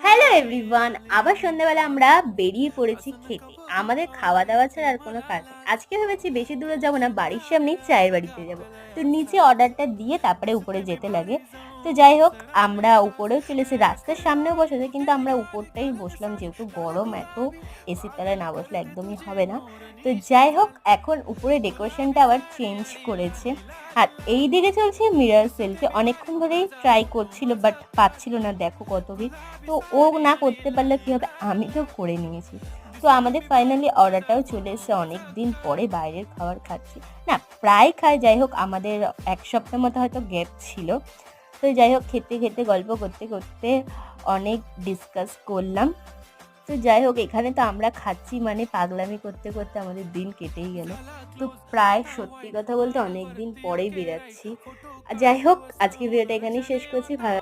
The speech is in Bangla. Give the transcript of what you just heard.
হ্যালো এভরিওয়ান, আবার সন্ধ্যাবেলা আমরা বেরিয়ে পড়েছি খেতে। আমাদের খাওয়া দাওয়া ছাড়া আর কোনো কাজ নেই। আজকে ভেবেছি বেশি দূরে যাব না, বাড়ির সামনেই চায়ের বাড়িতে যাব। তো নিচে অর্ডারটা দিয়ে তারপরে উপরে যেতে লাগে। তো যাই হোক, আমরা উপরেও চলে এসেছি, রাস্তার সামনেও বসেছে, কিন্তু আমরা উপরটাই বসলাম যেহেতু গরম এত, এসির তলায় না বসলে একদমই হবে না। তো যাই হোক, এখন উপরে ডেকোরেশনটা আবার চেঞ্জ করেছে। আর এই দিকে চলছে মিরর সেলফি, অনেকক্ষণ ধরেই ট্রাই করছিল বাট পাচ্ছিল না, দেখো কত ভিড়। তো ও না করতে পারলে কি হবে, আমি তো করে নিয়েছি। তো আমাদের ফাইনালি অর্ডারটাও চলে এসেছে, অনেক দিন পরে বাইরের খাবার খাচ্ছি। না, প্রায় খাই, যাই হোক আমাদের এক সপ্তাহ মতো হয়তো গ্যাপ ছিল। তো যাই হোক, খেতে খেতে গল্প করতে করতে অনেক ডিসকাস করলাম। তো যাই হোক, এখানে তো আমরা খাচ্ছি মানে পাগলামি করতে করতে আমাদের দিন কেটেই গেল। তো প্রায় সত্যি কথা বলতে অনেক দিন পরেই বেরাচ্ছি। আর যাই হোক, আজকে ভিডিওটা এখানেই শেষ করছি। ভালো